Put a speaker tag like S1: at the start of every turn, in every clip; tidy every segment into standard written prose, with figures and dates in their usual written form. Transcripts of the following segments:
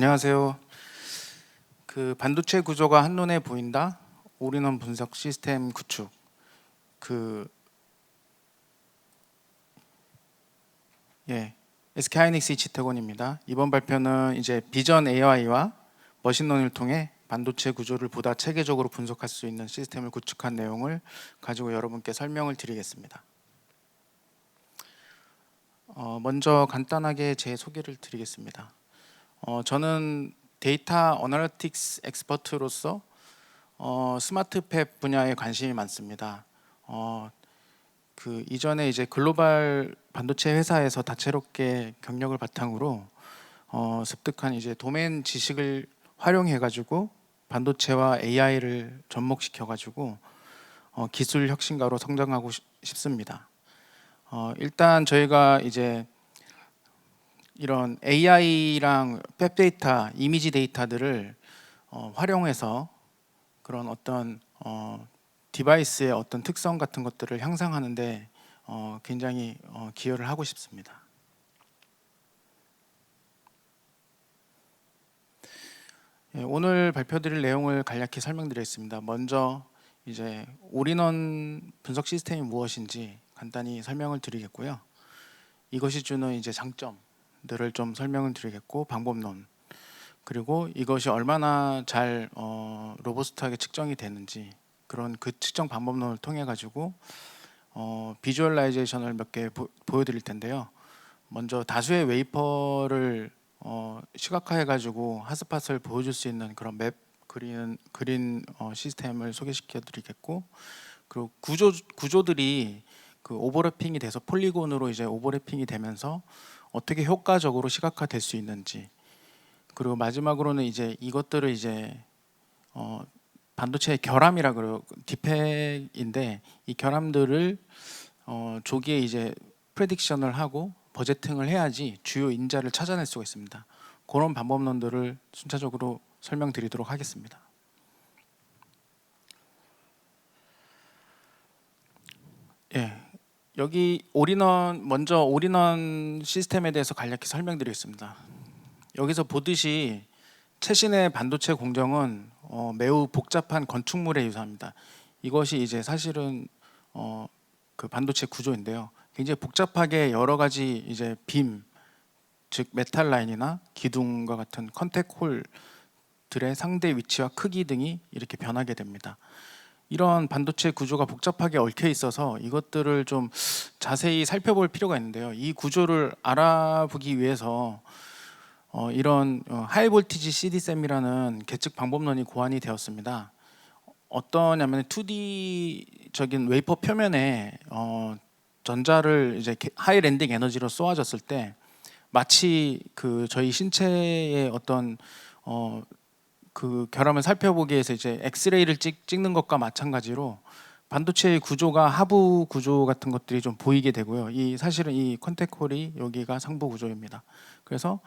S1: 안녕하세요. 그 반도체 구조가 한눈에 보인다. 올인원 분석 시스템 구축. 그 SK 하이닉스 이치태곤입니다. 이번 발표는 이제 비전 AI와 머신러닝을 통해 반도체 구조를 보다 체계적으로 분석할 수 있는 시스템을 구축한 내용을 가지고 여러분께 설명을 드리겠습니다. 먼저 간단하게 제 소개를 드리겠습니다. 저는 데이터 어널리틱스 엑스퍼트로서 스마트팹 분야에 관심이 많습니다. 그 이전에 이제 글로벌 반도체 회사에서 다채롭게 경력을 바탕으로 습득한 이제 도메인 지식을 활용해 가지고 반도체와 AI를 접목시켜 가지고 기술 혁신가로 성장하고 싶습니다. 일단 저희가 이제 이런 AI랑 웹 데이터, 이미지 데이터들을 활용해서 그런 어떤 디바이스의 어떤 특성 같은 것들을 향상하는데 굉장히 기여를 하고 싶습니다. 오늘 발표드릴 내용을 간략히 설명드리겠습니다. 먼저 이제 올인원 분석 시스템이 무엇인지 간단히 설명을 드리겠고요. 이것이 주는 이제 장점들을 좀 설명을 드리겠고, 방법론, 그리고 이것이 얼마나 잘 로버스트하게 측정이 되는지, 그런 그 측정 방법론을 통해 가지고 비주얼라이제이션을 몇 개 보여드릴 텐데요. 먼저 다수의 웨이퍼를 시각화해 가지고 핫스팟을 보여줄 수 있는 그런 맵 그린 시스템을 소개시켜 드리겠고, 그리고 구조들이 그 오버래핑이 돼서 폴리곤으로 이제 오버래핑이 되면서 어떻게 효과적으로 시각화될 수 있는지, 그리고 마지막으로는 이제 이것들을 이제 반도체의 결함이라 그래요. 디펙인데 이 결함들을 조기에 이제 프레딕션을 하고 버제팅을 해야지 주요 인자를 찾아낼 수가 있습니다. 그런 방법론들을 순차적으로 설명드리도록 하겠습니다. 여기 먼저 올인원 시스템에 대해서 간략히 설명드리겠습니다. 여기서 보듯이 최신의 반도체 공정은 매우 복잡한 건축물에 유사합니다. 이것이 이제 사실은 그 반도체 구조인데요. 굉장히 복잡하게 여러 가지 이제 빔, 즉 메탈 라인이나 기둥과 같은 컨택 홀들의 상대 위치와 크기 등이 이렇게 변하게 됩니다. 이런 반도체 구조가 복잡하게 얽혀 있어서 이것들을 좀 자세히 살펴볼 필요가 있는데요. 이 구조를 알아보기 위해서 이런 하이 볼티지 CDSEM이라는 계측 방법론이 고안이 되었습니다. 어떠냐면 2D적인 웨이퍼 표면에 전자를 이제 하이 랜딩 에너지로 쏘아졌을 때 마치 그 저희 신체의 어떤 그 결함을 살펴보기 위해서 이제 엑스레이를 찍는 것과 마찬가지로 반도체의 구조가 하부 구조 같은 것들이 좀 보이게 되고요. 사실은 이 컨택홀이 여기가 상부 구조입니다. 그래서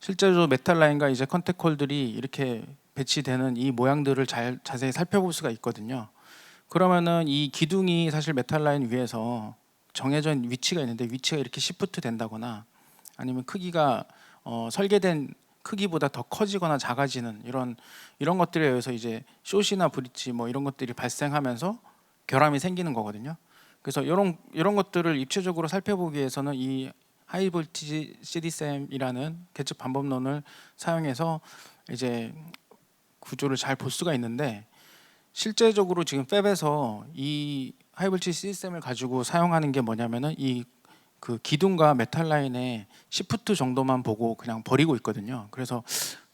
S1: 실제로 메탈 라인과 이제 컨택홀들이 이렇게 배치되는 이 모양들을 자세히 살펴볼 수가 있거든요. 그러면은 이 기둥이 사실 메탈 라인 위에서 정해져 있는 위치가 있는데 위치가 이렇게 시프트 된다거나 아니면 크기가 설계된 크기보다 더 커지거나 작아지는 이런 것들에 의해서 이제 숏이나 브릿지 뭐 이런 것들이 발생하면서 결함이 생기는 거거든요. 그래서 이런 것들을 입체적으로 살펴보기 위해서는 이 하이 볼티지 CDSEM이라는 계측 방법론을 사용해서 이제 구조를 잘 볼 수가 있는데, 실제적으로 지금 팹에서 이 하이 볼티지 CDSEM을 가지고 사용하는 게 뭐냐면은 이 그 기둥과 메탈 라인의 시프트 정도만 보고 그냥 버리고 있거든요. 그래서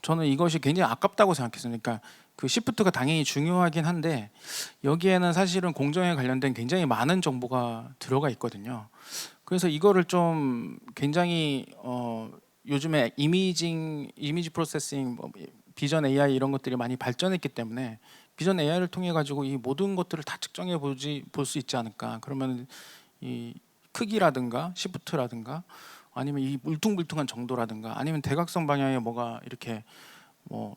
S1: 저는 이것이 굉장히 아깝다고 생각했어요. 그러니까 그 시프트가 당연히 중요하긴 한데 여기에는 사실은 공정에 관련된 굉장히 많은 정보가 들어가 있거든요. 그래서 이거를 좀 굉장히 요즘에 이미지 프로세싱, 비전 AI 이런 것들이 많이 발전했기 때문에 비전 AI를 통해 가지고 이 모든 것들을 다 측정해 볼 수 있지 않을까. 그러면 이 크기라든가 시프트라든가 아니면 이 울퉁불퉁한 정도라든가 아니면 대각선 방향에 뭐가 이렇게 뭐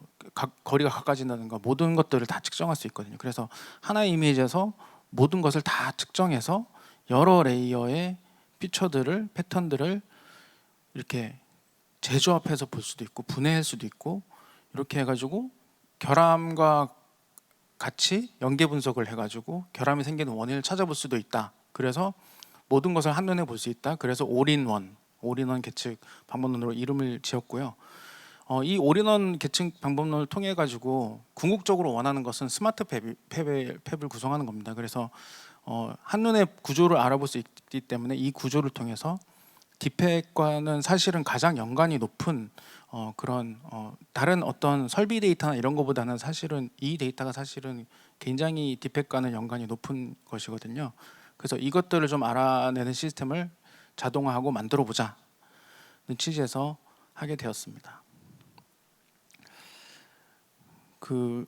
S1: 거리가 가까워진다든가 모든 것들을 다 측정할 수 있거든요. 그래서 하나의 이미지에서 모든 것을 다 측정해서 여러 레이어의 피처들을 패턴들을 이렇게 재조합해서 볼 수도 있고 분해할 수도 있고 이렇게 해가지고 결함과 같이 연계 분석을 해가지고 결함이 생기는 원인을 찾아볼 수도 있다. 그래서 모든 것을 한눈에 볼 수 있다. 그래서 올인원 계측 방법론으로 이름을 지었고요. 이 올인원 계측 방법론을 통해 가지고 궁극적으로 원하는 것은 스마트 팹을 구성하는 겁니다. 그래서 한눈에 구조를 알아볼 수 있기 때문에 이 구조를 통해서 딥팩과는 사실은 가장 연관이 높은 그런 다른 어떤 설비 데이터나 이런 것보다는 사실은 이 데이터가 사실은 굉장히 딥팩과는 연관이 높은 것이거든요. 그래서 이것들을 좀 알아내는 시스템을 자동화하고 만들어 보자는 취지에서 하게 되었습니다. 그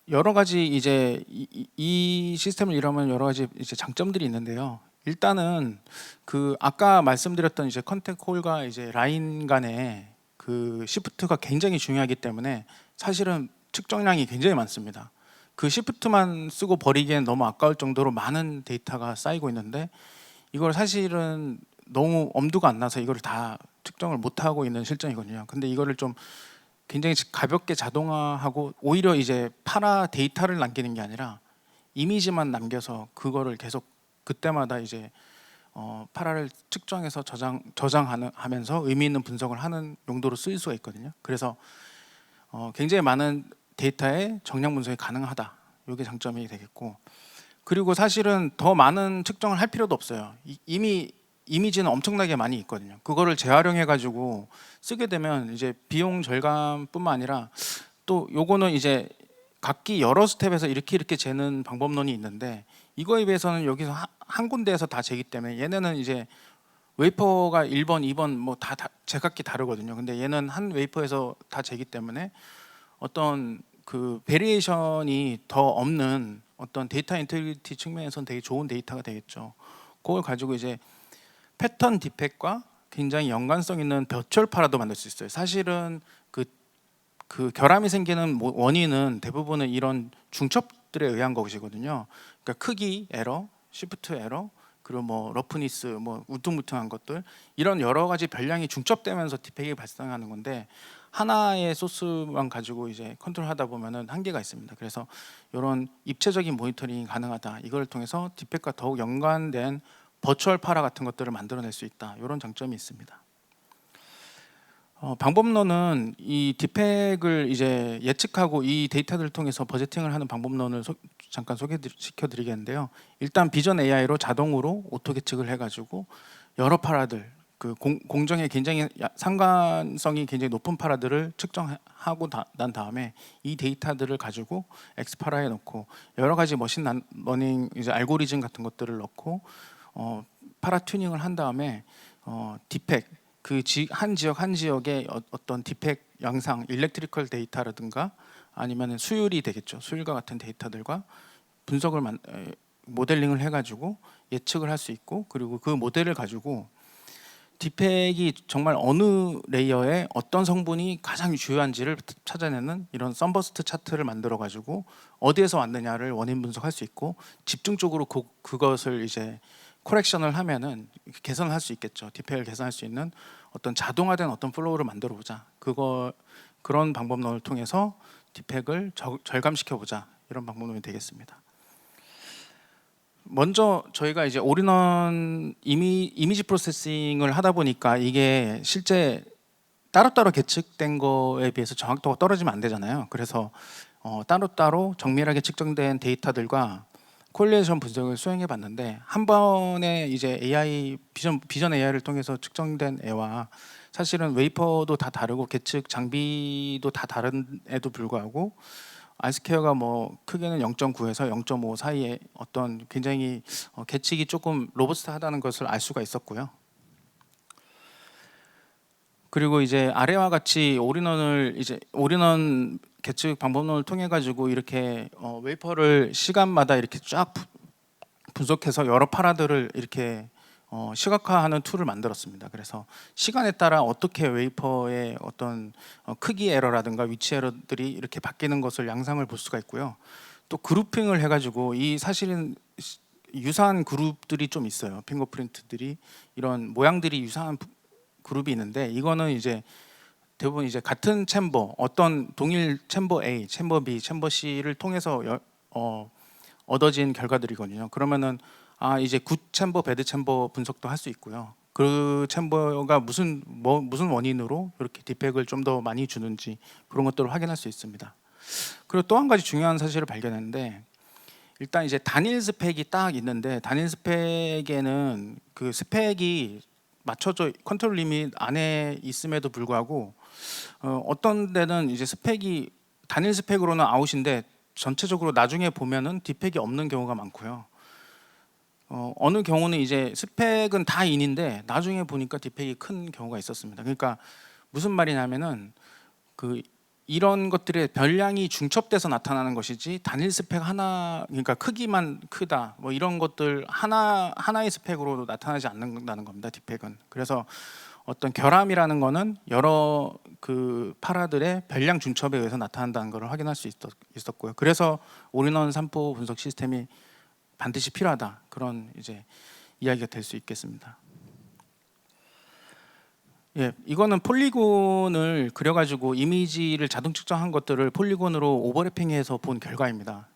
S1: 여러 가지 이제 이 시스템을 이루면 여러 가지 이제 장점들이 있는데요. 일단은 그 아까 말씀드렸던 이제 컨택 홀과 이제 라인 간의 그 시프트가 굉장히 중요하기 때문에 사실은 측정량이 굉장히 많습니다. 그 시프트만 쓰고 버리기엔 너무 아까울 정도로 많은 데이터가 쌓이고 있는데 이걸 사실은 너무 엄두가 안 나서 이걸 다 측정을 못 하고 있는 실정이거든요. 근데 이거를 좀 굉장히 가볍게 자동화하고 오히려 이제 파라 데이터를 남기는 게 아니라 이미지만 남겨서 그거를 계속 그때마다 이제 파라를 측정해서 저장하면서 의미 있는 분석을 하는 용도로 쓰일 수가 있거든요. 그래서 굉장히 많은 데이터의 정량 분석이 가능하다. 이게 장점이 되겠고, 그리고 사실은 더 많은 측정을 할 필요도 없어요. 이미 이미지는 엄청나게 많이 있거든요. 그거를 재활용해 가지고 쓰게 되면 이제 비용 절감뿐만 아니라 또 요거는 이제 각기 여러 스텝에서 이렇게 재는 방법론이 있는데 이거에 비해서는 여기서 한 군데에서 다 재기 때문에 얘네는 이제 웨이퍼가 1번, 2번 뭐 다 제각기 다르거든요. 근데 얘는 한 웨이퍼에서 다 재기 때문에 어떤 그 베리에이션이 더 없는 어떤 데이터 인테그리티 측면에서는 되게 좋은 데이터가 되겠죠. 그걸 가지고 이제 패턴 디펙과 굉장히 연관성 있는 벼철 파라도 만들 수 있어요. 사실은 그 결함이 생기는 원인은 대부분은 이런 중첩들에 의한 것이거든요. 그러니까 크기 에러, 시프트 에러, 그리고 뭐 러프니스, 뭐 우퉁무퉁한 것들 이런 여러 가지 별량이 중첩되면서 디펙이 발생하는 건데 하나의 소스만 가지고 이제 컨트롤하다 보면은 한계가 있습니다. 그래서 이런 입체적인 모니터링이 가능하다. 이걸 통해서 디펙과 더욱 연관된 버추얼 파라 같은 것들을 만들어낼 수 있다. 이런 장점이 있습니다. 방법론은 이 디펙을 이제 예측하고 이 데이터들을 통해서 버제팅을 하는 방법론을 잠깐 소개시켜 드리겠는데요. 일단 비전 AI로 자동으로 오토 계측을 해가지고 여러 파라들 그 공정에 굉장히 상관성이 굉장히 높은 파라들을 측정하고 난 다음에 이 데이터들을 가지고 엑스파라에 넣고 여러 가지 머신 러닝 이제 알고리즘 같은 것들을 넣고 파라 튜닝을 한 다음에 디펙 그 한 지역의 어떤 디펙 양상, 일렉트리컬 데이터라든가 아니면 수율이 되겠죠. 수율과 같은 데이터들과 분석을 모델링을 해가지고 예측을 할 수 있고 그리고 그 모델을 가지고 디펙이 정말 어느 레이어에 어떤 성분이 가장 주요한지를 찾아내는 이런 썬버스트 차트를 만들어 가지고 어디에서 왔느냐를 원인 분석할 수 있고 집중적으로 그것을 이제 코렉션을 하면은 개선할 수 있겠죠. 디펙을 개선할 수 있는 어떤 자동화된 어떤 플로우를 만들어 보자. 그런 방법론을 통해서 디펙을 절감시켜 보자. 이런 방법론이 되겠습니다. 먼저 저희가 이제 올인원 이미지 프로세싱을 하다 보니까 이게 실제 따로따로 계측된 거에 비해서 정확도가 떨어지면 안 되잖아요. 그래서 따로따로 정밀하게 측정된 데이터들과 콜리에이션 분석을 수행해 봤는데 한 번에 이제 AI 비전 AI를 통해서 측정된 애와 사실은 웨이퍼도 다 다르고 계측 장비도 다 다른에도 불구하고 아이스케어가 뭐 크게는 0.9에서 0.5 사이에 어떤 굉장히 계측이 조금 로버스트하다는 것을 알 수가 있었고요. 그리고 이제 아래와 같이 올인원 계측 방법론을 통해 가지고 이렇게 웨이퍼를 시간마다 이렇게 쫙 분석해서 여러 파라들을 이렇게 시각화하는 툴을 만들었습니다. 그래서 시간에 따라 어떻게 웨이퍼의 어떤 크기 에러라든가 위치 에러들이 이렇게 바뀌는 것을 양상을 볼 수가 있고요. 또 그룹핑을 해가지고 이 사실은 유사한 그룹들이 좀 있어요. 핑거프린트들이 이런 모양들이 유사한 그룹이 있는데 이거는 이제 대부분 이제 같은 챔버, 어떤 동일 챔버 A, 챔버 B, 챔버 C를 통해서 얻어진 결과들이거든요. 그러면은 이제 굿 챔버, 배드 챔버 분석도 할 수 있고요. 그 챔버가 무슨 원인으로 이렇게 디펙을 좀 더 많이 주는지 그런 것들을 확인할 수 있습니다. 그리고 또 한 가지 중요한 사실을 발견했는데, 일단 이제 단일 스펙이 딱 있는데 단일 스펙에는 그 스펙이 맞춰져 컨트롤 리밋 안에 있음에도 불구하고 어떤 데는 이제 스펙이 단일 스펙으로는 아웃인데 전체적으로 나중에 보면은 디펙이 없는 경우가 많고요. 어느 경우는 이제 스펙은 다 인인데 나중에 보니까 디펙이 큰 경우가 있었습니다. 그러니까 무슨 말이냐면은 그 이런 것들의 별량이 중첩돼서 나타나는 것이지 단일 스펙 하나, 그러니까 크기만 크다 뭐 이런 것들 하나의 스펙으로 나타나지 않는다는 겁니다. 디펙은. 그래서 어떤 결함이라는 거는 여러 그 파라들의 별량 중첩에 의해서 나타난다는 것을 확인할 수 있었고요. 그래서 올인원 산포 분석 시스템이 반드시 필요하다, 그런 이제 이야기가 될 수 있겠습니다. 예, 이거는 폴리곤을 그려가지고 이미지를 자동 측정한 것들을 폴리곤으로 오버래핑해서 본 결과입니다.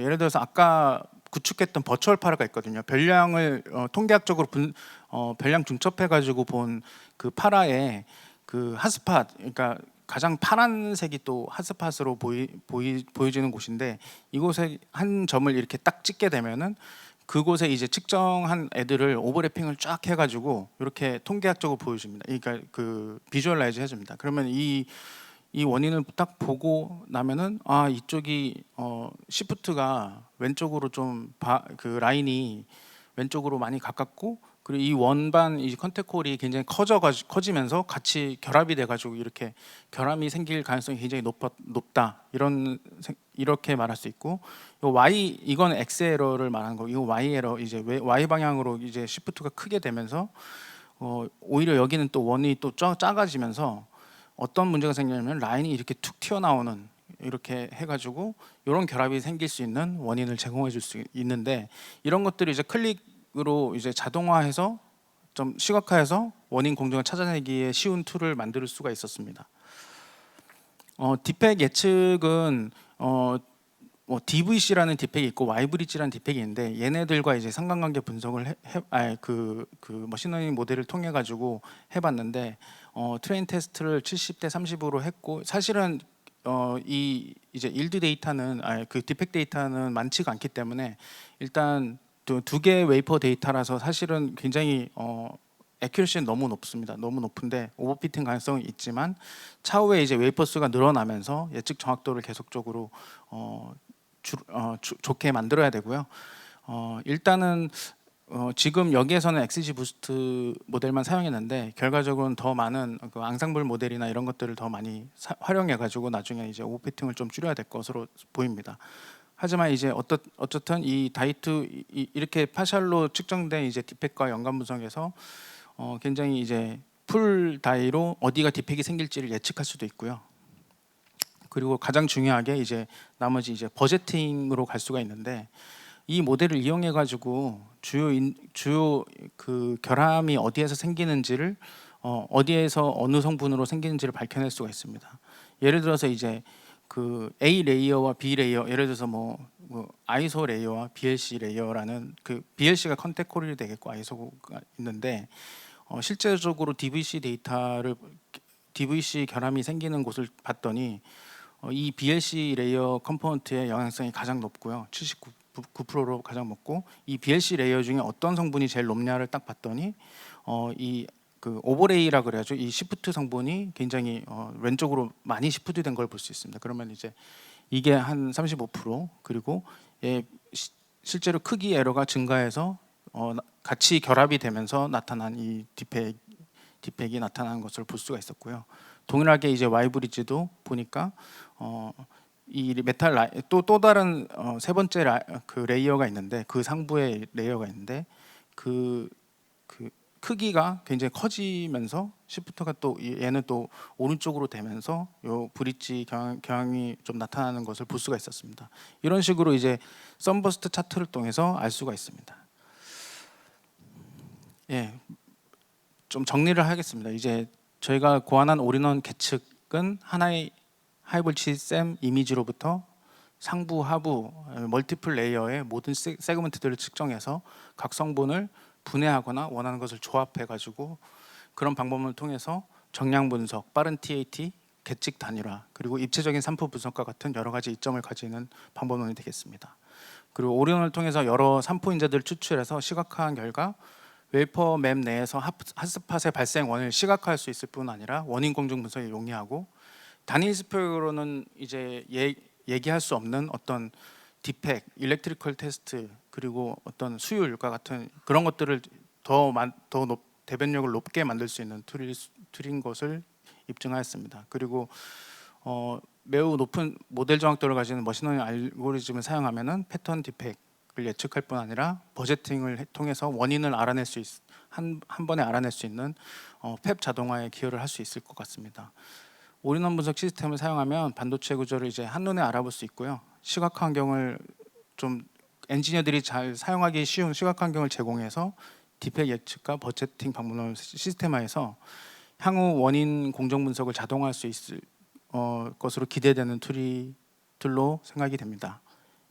S1: 예를 들어서 아까 구축했던 버추얼 파라가 있거든요. 별량을 통계학적으로 별량 중첩해가지고 본 그 파라의 그 핫스팟, 그러니까 가장 파란색이 또 핫스팟으로 보여지는 곳인데, 이곳에 한 점을 이렇게 딱 찍게 되면은 그곳에 이제 측정한 애들을 오버래핑을 쫙 해가지고 이렇게 통계학적으로 보여줍니다. 그러니까 그 비주얼라이즈 해줍니다. 그러면 이 원인을 딱 보고 나면은 이쪽이 시프트가 왼쪽으로 좀 그 라인이 왼쪽으로 많이 가깝고, 그리고 이 원반 이 컨택홀이 굉장히 커지면서 같이 결합이 돼가지고 이렇게 결함이 생길 가능성이 굉장히 높다, 이렇게 말할 수 있고, 요 이건 X 에러를 말하는 거고, 이 Y 에러, 이제 Y 방향으로 이제 시프트가 크게 되면서 오히려 여기는 또 원이 또 작아지면서 어떤 문제가 생기냐면 라인이 이렇게 툭 튀어나오는, 이렇게 해가지고 이런 결합이 생길 수 있는 원인을 제공해 줄 수 있는데, 이런 것들이 이제 클릭으로 이제 자동화해서 좀 시각화해서 원인 공정을 찾아내기에 쉬운 툴을 만들 수가 있었습니다. 디펙 예측은 DVC라는 디펙이 있고 Y브릿지라는 디펙이 있는데, 얘네들과 이제 상관관계 분석을 그 머신러닝 모델을 통해 가지고 해봤는데, 트레인 테스트를 70대 30으로 했고, 사실은 이 이제 일드 데이터는 그 디펙 데이터는 많지가 않기 때문에 일단 두 개의 웨이퍼 데이터라서 사실은 굉장히 애큐러시는 너무 높습니다. 너무 높은데 오버피팅 가능성이 있지만 차후에 이제 웨이퍼 수가 늘어나면서 예측 정확도를 계속적으로 좋게 만들어야 되고요. 일단은 지금 여기에서는 XG 부스트 모델만 사용했는데 결과적으로는 더 많은 그 앙상블 모델이나 이런 것들을 더 많이 활용해 가지고 나중에 이제 오버피팅을 좀 줄여야 될 것으로 보입니다. 하지만 이제 어쨌든 이 다이트 이렇게 파샬로 측정된 이제 디펙과 연관 분석에서 굉장히 이제 풀 다이로 어디가 디펙이 생길지를 예측할 수도 있고요. 그리고 가장 중요하게 이제 나머지 이제 버제팅으로 갈 수가 있는데, 이 모델을 이용해 가지고 주요 그 결함이 어디에서 생기는지를 어디에서 어느 성분으로 생기는지를 밝혀낼 수가 있습니다. 예를 들어서 이제 그 A 레이어와 B 레이어, 예를 들어서 뭐 아이소 레이어와 BLC 레이어라는, 그 BLC가 컨택 코릴이 되겠고 아이소가 있는데, 실제적으로 DVC 결함이 생기는 곳을 봤더니 이 BLC 레이어 컴포넌트의 영향성이 가장 높고요. 79%로 가장 높고, 이 BLC 레이어 중에 어떤 성분이 제일 높냐를 딱 봤더니 이 그 오버레이라 그래야죠. 이 시프트 성분이 굉장히 왼쪽으로 많이 시프트 된 걸 볼 수 있습니다. 그러면 이제 이게 한 35%, 그리고 실제로 크기 에러가 증가해서 같이 결합이 되면서 나타난 이 디펙이 나타나는 것을 볼 수가 있었고요. 동일하게 이제 Y 브릿지도 보니까 이 메탈 또 다른 세 번째 그 레이어가 있는데, 그 상부에 레이어가 있는데 그 크기가 굉장히 커지면서 시프트가 또 얘는 또 오른쪽으로 되면서 요 브릿지 경향이 좀 나타나는 것을 볼 수가 있었습니다. 이런 식으로 이제 썬버스트 차트를 통해서 알 수가 있습니다. 예, 좀 정리를 하겠습니다. 이제 저희가 고안한 올인원 계측은 하나의 하이볼치 샘 이미지로부터 상부, 하부, 멀티플 레이어의 모든 세그먼트들을 측정해서 각 성분을 분해하거나 원하는 것을 조합해 가지고 그런 방법을 통해서 정량 분석, 빠른 TAT, 계측 단일화, 그리고 입체적인 산포 분석과 같은 여러 가지 이점을 가지는 방법론이 되겠습니다. 그리고 올인원을 통해서 여러 산포 인자들을 추출해서 시각화한 결과 웨이퍼 맵 내에서 핫스팟의 발생 원인을 시각화할 수 있을 뿐 아니라 원인 공정 분석에 용이하고, 단일 스펙으로는 이제 얘기할 수 없는 어떤 디펙, 일렉트리컬 테스트, 그리고 어떤 수율과 같은 그런 것들을 대변력을 높게 만들 수 있는 툴인 것을 입증하였습니다. 그리고 매우 높은 모델 정확도를 가지는 머신러닝 알고리즘을 사용하면은 패턴 디펙을 예측할 뿐 아니라 버제팅을 통해서 원인을 알아낼 수 한 번에 알아낼 수 있는 펩 자동화에 기여를 할 수 있을 것 같습니다. 올인원 분석 시스템을 사용하면 반도체 구조를 이제 한눈에 알아볼 수 있고요. 시각 환경을 좀 엔지니어들이 잘 사용하기 쉬운 시각 환경을 제공해서 디펙 예측과 버제팅 방법론을 시스템화해서 향후 원인 공정 분석을 자동화할 수 있을 것으로 기대되는 툴로 생각이 됩니다.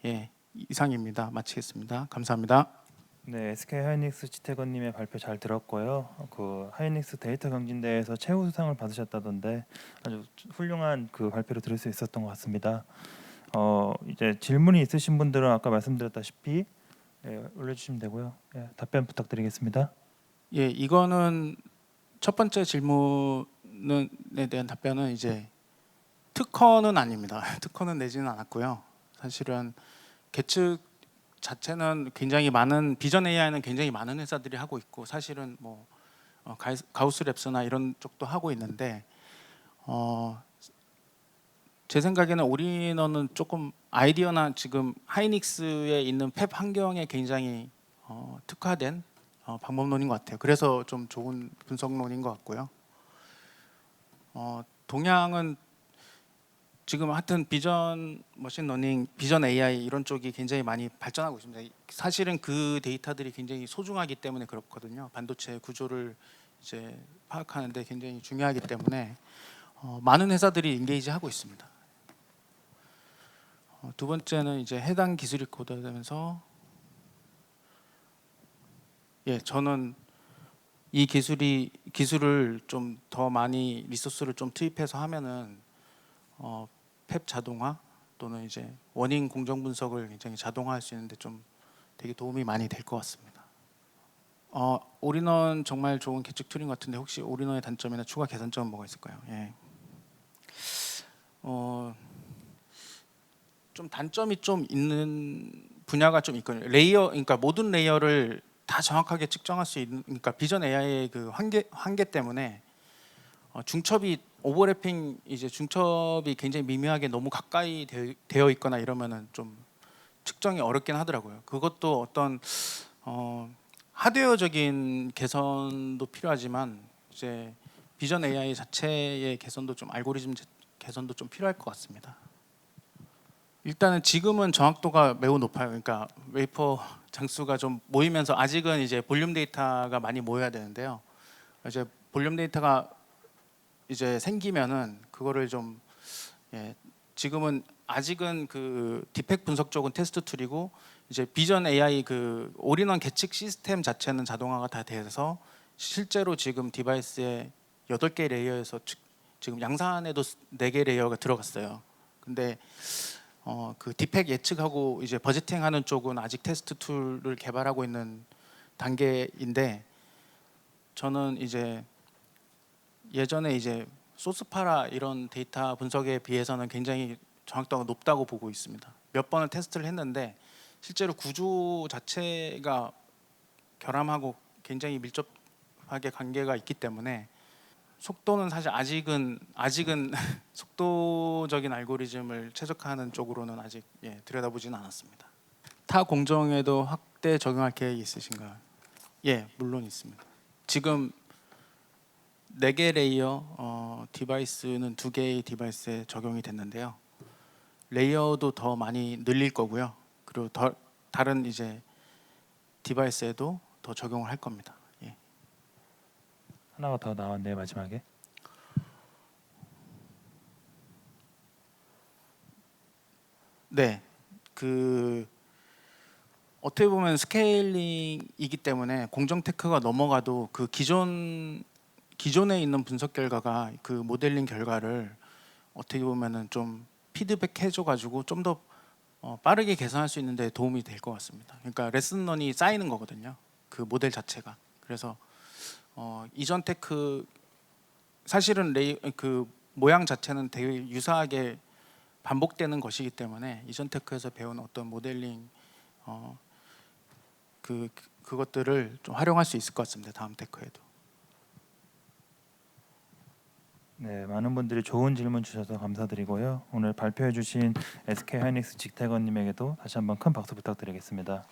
S1: 예, 이상입니다. 마치겠습니다. 감사합니다.
S2: 네, SK 하이닉스 지태건님의 발표 잘 들었고요. 그 하이닉스 데이터 경진대회에서 최우수상을 받으셨다던데 아주 훌륭한 그 발표를 들을 수 있었던 것 같습니다. 이제 질문이 있으신 분들은 아까 말씀드렸다시피 올려주시면 되고요. 답변 부탁드리겠습니다.
S1: 예, 이거는 첫 번째 질문에 대한 답변은 이제 특허는 아닙니다. 특허는 내지는 않았고요. 사실은 계측 자체는 굉장히 많은 비전 AI는 굉장히 많은 회사들이 하고 있고, 사실은 뭐 가우스랩스나 이런 쪽도 하고 있는데 제 생각에는 올인원은 조금 아이디어나 지금 하이닉스에 있는 펩 환경에 굉장히 특화된 방법론인 것 같아요. 그래서 좀 좋은 분석론인 것 같고요. 동향은 지금 하여튼 비전 머신러닝, 비전 AI 이런 쪽이 굉장히 많이 발전하고 있습니다. 사실은 그 데이터들이 굉장히 소중하기 때문에 그렇거든요. 반도체 구조를 이제 파악하는데 굉장히 중요하기 때문에 많은 회사들이 인게이지하고 있습니다. 두 번째는 이제 해당 기술이 고도되면서 저는 이 기술을 좀 더 많이 리소스를 좀 투입해서 하면은 펩 자동화 또는 이제 원인 공정 분석을 굉장히 자동화할 수 있는데 좀 되게 도움이 많이 될 것 같습니다. 올인원 정말 좋은 계측 툴인 것 같은데 혹시 올인원의 단점이나 추가 개선점은 뭐가 있을까요? 좀 단점이 좀 있는 분야가 좀 있거든요. 그러니까 모든 레이어를 다 정확하게 측정할 수 있는, 그러니까 비전 AI의 그 한계 때문에 중첩이 오버래핑, 이제 중첩이 굉장히 미묘하게 너무 가까이 되어 있거나 이러면은 좀 측정이 어렵긴 하더라고요. 그것도 어떤 하드웨어적인 개선도 필요하지만 이제 비전 AI 자체의 개선도 좀 알고리즘 개선도 좀 필요할 것 같습니다. 일단은 지금은 정확도가 매우 높아요. 그러니까 웨이퍼 장수가 좀 모이면서 아직은 이제 볼륨 데이터가 많이 모여야 되는데요. 이제 볼륨 데이터가 이제 생기면은 그거를 좀 지금은 아직은 그 디펙 분석 쪽은 테스트 툴이고 이제 비전 AI 그 올인원 계측 시스템 자체는 자동화가 다 돼서 실제로 지금 디바이스에 8개 레이어에서 지금 양산에도 4개 레이어가 들어갔어요. 근데 그 디펙 예측하고 이제 버제팅하는 쪽은 아직 테스트 툴을 개발하고 있는 단계인데, 저는 이제 예전에 이제 소스파라 이런 데이터 분석에 비해서는 굉장히 정확도가 높다고 보고 있습니다. 몇 번을 테스트를 했는데 실제로 구조 자체가 결함하고 굉장히 밀접하게 관계가 있기 때문에 속도는 사실 아직은 속도적인 알고리즘을 최적화하는 쪽으로는 아직 들여다보지는 않았습니다. 타 공정에도 확대 적용할 계획이 있으신가요? 물론 있습니다. 지금 4개 레이어 디바이스는 2개의 디바이스에 적용이 됐는데요. 레이어도 더 많이 늘릴 거고요. 그리고 다른 이제 디바이스에도 더 적용을 할 겁니다.
S2: 하나가 더 나왔네요 마지막에.
S1: 네, 어떻게 보면 스케일링이기 때문에 공정 테크가 넘어가도 그 기존에 있는 분석 결과가 그 모델링 결과를 어떻게 보면은 좀 피드백 해줘가지고 좀 더 빠르게 계산할 수 있는데 도움이 될 것 같습니다. 그러니까 레슨런이 쌓이는 거거든요. 그 모델 자체가. 그래서 이전 테크 사실은 그 모양 자체는 되게 유사하게 반복되는 것이기 때문에 이전 테크에서 배운 어떤 모델링 그것들을 좀 활용할 수 있을 것 같습니다. 다음 테크에도.
S2: 네, 많은 분들이 좋은 질문 주셔서 감사드리고요. 오늘 발표해 주신 SK 하이닉스 직태건님에게도 다시 한번 큰 박수 부탁드리겠습니다.